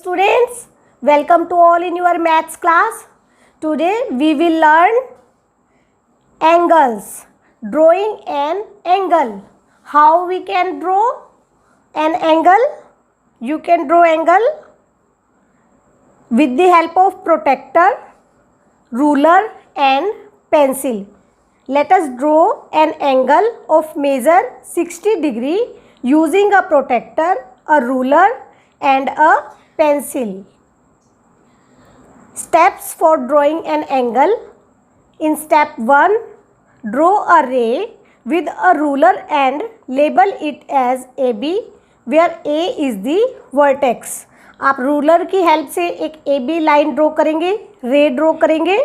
Students, welcome to all in your maths class. Today we will learn angles. Drawing an angle. How we can draw an angle? You can draw angle with the help of protractor, ruler and pencil. Let us draw an angle of measure 60 degree using a protractor, a ruler and a pencil. Steps for drawing an angle. In step 1, draw a ray with a ruler and label it as AB, where A is the vertex. आप ruler की help से एक AB line draw करेंगे, ray draw करेंगे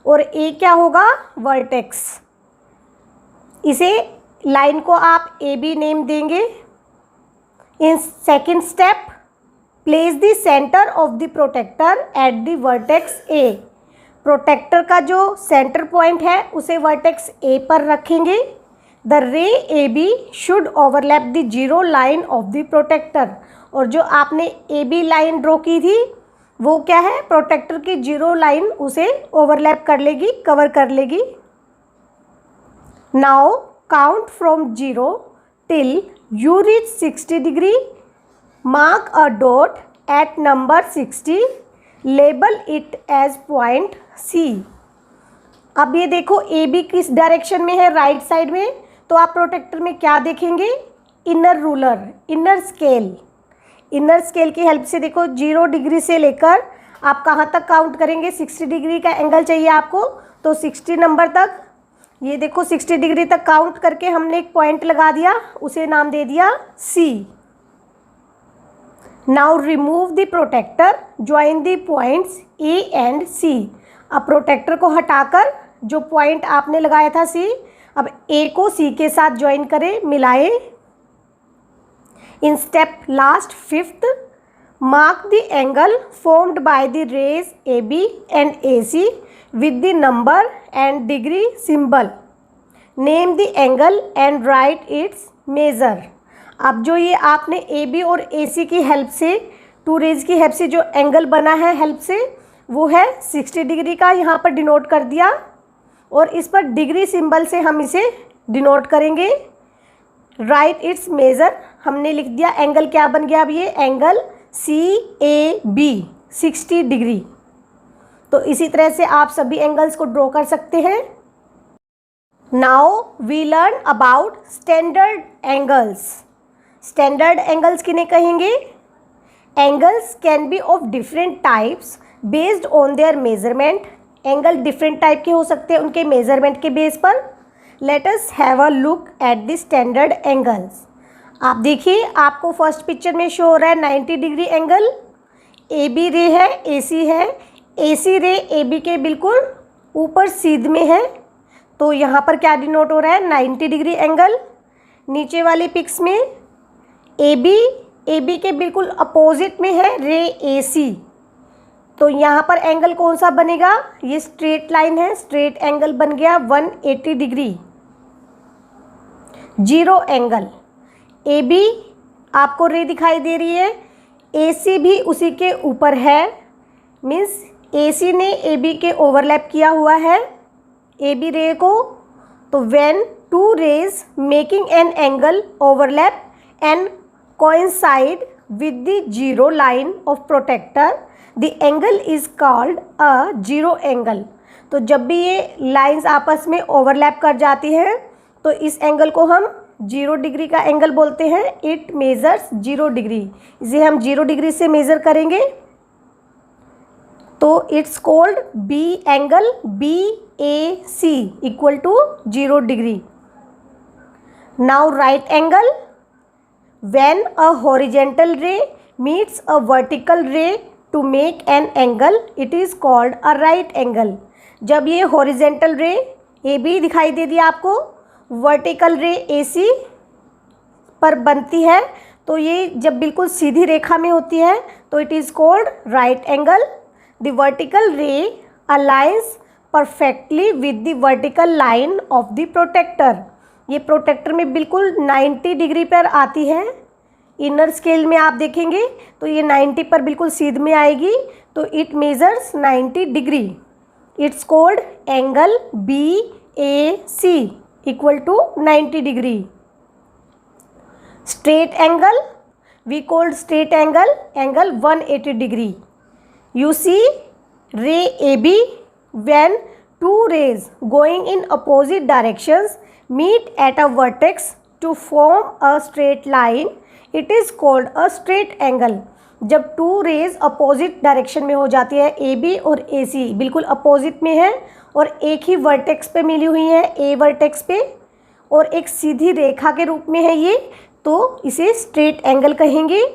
और A क्या होगा? Vertex. इसे लाइन को आप AB नेम देंगे. In second step, place the centre of the protractor at the vertex A. Protractor का जो सेंटर पॉइंट है उसे वर्टेक्स ए पर रखेंगे. The ray A B should overlap the zero line of the protractor. और जो आपने ए बी लाइन ड्रॉ की थी वो क्या है? प्रोटेक्टर की जीरो लाइन उसे ओवरलैप कर लेगी, कवर कर लेगी. Now count from 0 till you reach 60 degree. Mark a dot at number 60. Label it as point C. अब ये देखो ए बी किस डायरेक्शन में है? राइट साइड में. तो आप प्रोटेक्टर में क्या देखेंगे? Inner ruler, inner scale. Inner scale की हेल्प से देखो 0 डिग्री से लेकर आप कहाँ तक काउंट करेंगे? 60 डिग्री का एंगल चाहिए आपको, तो 60 नंबर तक. ये देखो 60 डिग्री तक काउंट करके हमने एक पॉइंट लगा दिया, उसे नाम दे दिया C. Now remove the protector, join the points A and C. अब प्रोटेक्टर को हटाकर जो पॉइंट आपने लगाया था C, अब A को C के साथ ज्वाइन करें, मिलाएं. In step last 5th, mark the angle formed by the rays AB and AC with the number and degree symbol. Name the angle and write its measure. अब जो ये आपने ए बी और ए सी की हेल्प से, to raise की help से जो एंगल बना है हेल्प से, वो है 60 डिग्री का. यहाँ पर डिनोट कर दिया और इस पर डिग्री सिंबल से हम इसे डिनोट करेंगे. राइट इट्स मेजर हमने लिख दिया. एंगल क्या बन गया? अब ये एंगल CAB 60 डिग्री. तो इसी तरह से आप सभी एंगल्स को ड्रॉ कर सकते हैं. Now we learn about standard angles. Standard angles किन्हें कहेंगे? Angles can be of different types based on their measurement. Angle different type के हो सकते हैं उनके मेजरमेंट के बेस पर. Let us have a look at the standard angles. आप देखिए, आपको फर्स्ट पिक्चर में शो हो रहा है 90 डिग्री एंगल. ए बी रे है, ए सी है. ए सी रे ए बी के बिल्कुल ऊपर सीध में है, तो यहाँ पर क्या डिनोट हो रहा है? 90 डिग्री एंगल. नीचे वाली पिक्स में ए बी के बिल्कुल अपोजिट में है रे ए सी, तो यहाँ पर एंगल कौन सा बनेगा? ये स्ट्रेट लाइन है, स्ट्रेट एंगल बन गया 180 degree. Zero angle. A B आपको रे दिखाई दे रही है, ए सी भी उसी के ऊपर है, मीन्स ए सी ने ए बी के ओवरलैप किया हुआ है ए बी रे को. तो when two rays making an angle overlap and coincide with the zero line of protector, the angle is called a zero angle. तो जब भी ये लाइंस आपस में ओवरलैप कर जाती हैं तो इस एंगल को हम 0 डिग्री का एंगल बोलते हैं. It measures 0 degree. इसे हम 0 डिग्री से मेज़र करेंगे तो it's called be angle BAC equal to 0 degree. Now right angle. When a horizontal ray meets a vertical ray to make an angle, it is called a right angle. जब ये horizontal ray AB दिखाई दे दिया आपको, vertical ray AC पर बनती है, तो ये जब बिल्कुल सीधी रेखा में होती है तो it is called right angle. The vertical ray aligns perfectly with the vertical line of the protector. ये प्रोटेक्टर में बिल्कुल 90 डिग्री पर आती है. इनर स्केल में आप देखेंगे तो ये 90 पर बिल्कुल सीध में आएगी, तो it measures 90 degree. It's called angle BAC equal to 90 degree. Straight angle we called straight angle 180 degree. You see ray AB, when two rays going in opposite directions meet at a vertex to form a straight line, it is called a straight angle. जब two raise opposite direction में हो जाती है, AB और AC बिल्कुल opposite में है और एक ही वर्टेक्स पे मिली हुई है, A वर्टेक्स पे, और एक सीधी रेखा के रूप में है ये, तो इसे स्ट्रेट एंगल कहेंगे।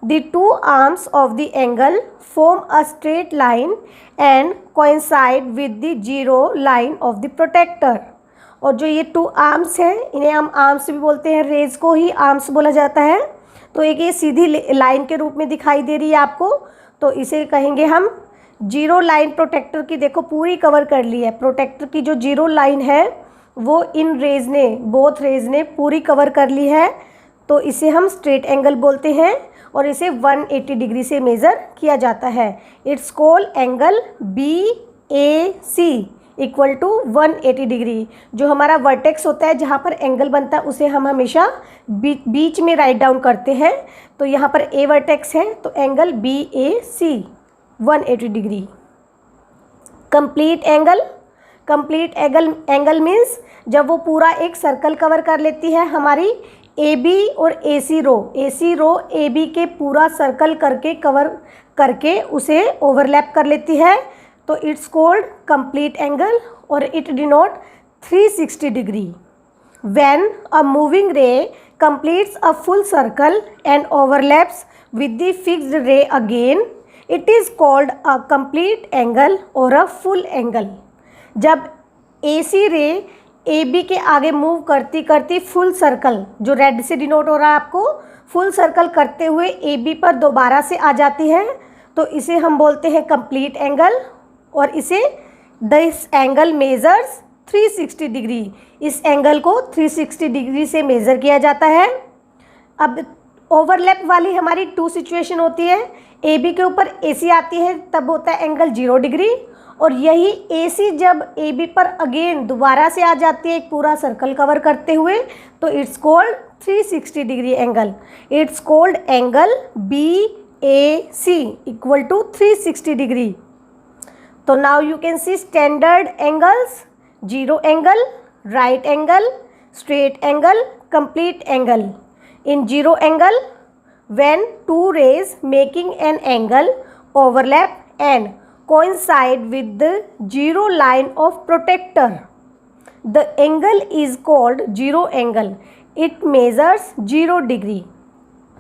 The two arms of the angle form a straight line and coincide with the zero line of the protractor. और जो ये टू आर्म्स हैं, इन्हें हम आर्म्स भी बोलते हैं, रेज को ही आर्म्स बोला जाता है। तो एक ये सीधी लाइन के रूप में दिखाई दे रही है आपको, तो इसे कहेंगे हम जीरो लाइन। प्रोटेक्टर की देखो पूरी कवर कर ली है, प्रोटेक्टर की जो जीरो लाइन है वो इन रेज ने, बोथ रेज ने पूरी कवर कर ली है, तो इसे हम स्ट्रेट एंगल बोलते हैं और इसे 180 डिग्री से मेज़र किया जाता है। It's called angle BAC equal to 180 degree. जो हमारा वर्टेक्स होता है जहाँ पर एंगल बनता है उसे हम हमेशा बीच में राइट डाउन करते हैं, तो यहाँ पर A वर्टेक्स है तो angle BAC 180 degree. Complete angle, complete angle means जब वो पूरा एक सर्कल कवर कर लेती है हमारी AB और AC रो AB के पूरा सर्कल करके कवर करके उसे ओवरलैप कर लेती है, तो इट्स कॉल्ड कंप्लीट एंगल और it denote 360 degree. When a moving रे completes a full circle and overlaps with the fixed ray again, it is called a complete angle or a full angle. जब AC रे AB के आगे move करती करती full circle, जो red से denote हो रहा है आपको, फुल सर्कल करते हुए AB पर दोबारा से आ जाती है, तो इसे हम बोलते हैं कंप्लीट एंगल और इसे दिस एंगल मेजर्स 360 डिग्री। इस एंगल को 360 डिग्री से मेज़र किया जाता है। अब ओवरलैप वाली हमारी टू सिचुएशन होती है, AB के ऊपर AC आती है तब होता है एंगल 0 डिग्री, और यही AC जब AB पर अगेन दोबारा से आ जाती है एक पूरा सर्कल कवर करते हुए, तो it's called 360 degree angle. It's called angle BAC equal to 360 degree. तो now you can see standard angles: zero angle, right angle, straight angle, complete angle. In zero angle, when two rays making an angle overlap and coincide with the zero line of protector, the angle is called zero angle. It measures 0 degree.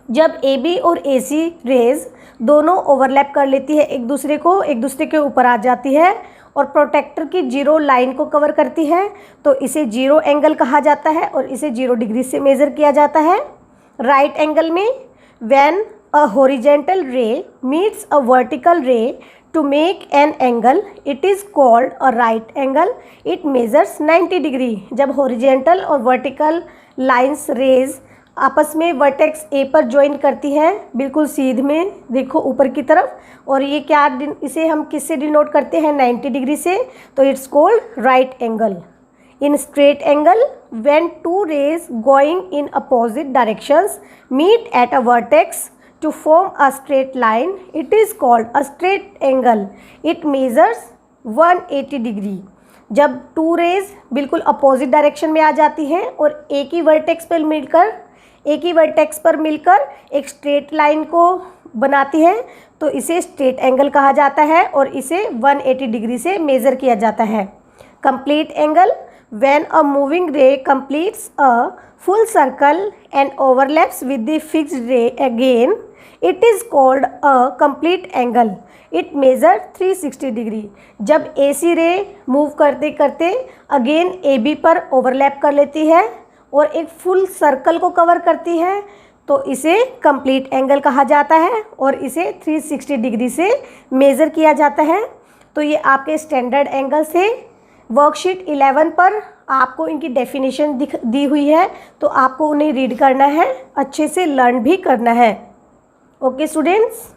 जब AB और AC raise दोनों overlap कर लेती है एक दूसरे के ऊपर आ जाती है और प्रोटेक्टर की जीरो लाइन को कवर करती है, तो इसे जीरो एंगल कहा जाता है और इसे 0 डिग्री से मेज़र किया जाता है। राइट एंगल में when a horizontal ray meets a vertical ray to make an angle, it is called a right angle. It measures 90 degree. जब हॉरिजॉन्टल और वर्टिकल लाइंस रेज आपस में वर्टेक्स A पर ज्वाइन करती हैं बिल्कुल सीध में, देखो ऊपर की तरफ, और ये क्या, इसे हम किससे डिनोट करते हैं, 90 डिग्री से, तो it's called right angle. In straight angle when two rays going in opposite directions meet at a vertex to form a straight line, it is called a straight angle. It measures 180 degree. जब two rays बिल्कुल opposite direction में आ जाती हैं और एक ही vertex पर मिलकर एक स्ट्रेट लाइन को बनाती है, तो इसे स्ट्रेट एंगल कहा जाता है और इसे 180 डिग्री से मेज़र किया जाता है। Complete angle when a moving ray completes a full circle and overlaps with the fixed ray again, it is called a complete angle. It measure 360 degree. जब AC रे मूव करते करते again AB पर overlap कर लेती है और एक full circle को कवर करती है, तो इसे कंप्लीट एंगल कहा जाता है और इसे 360 डिग्री से मेज़र किया जाता है। तो ये आपके स्टैंडर्ड एंगल्स थे वर्कशीट 11 पर आपको इनकी डेफिनेशन दी हुई है, तो आपको उन्हें रीड करना है, अच्छे से लर्न भी करना है। Okay students.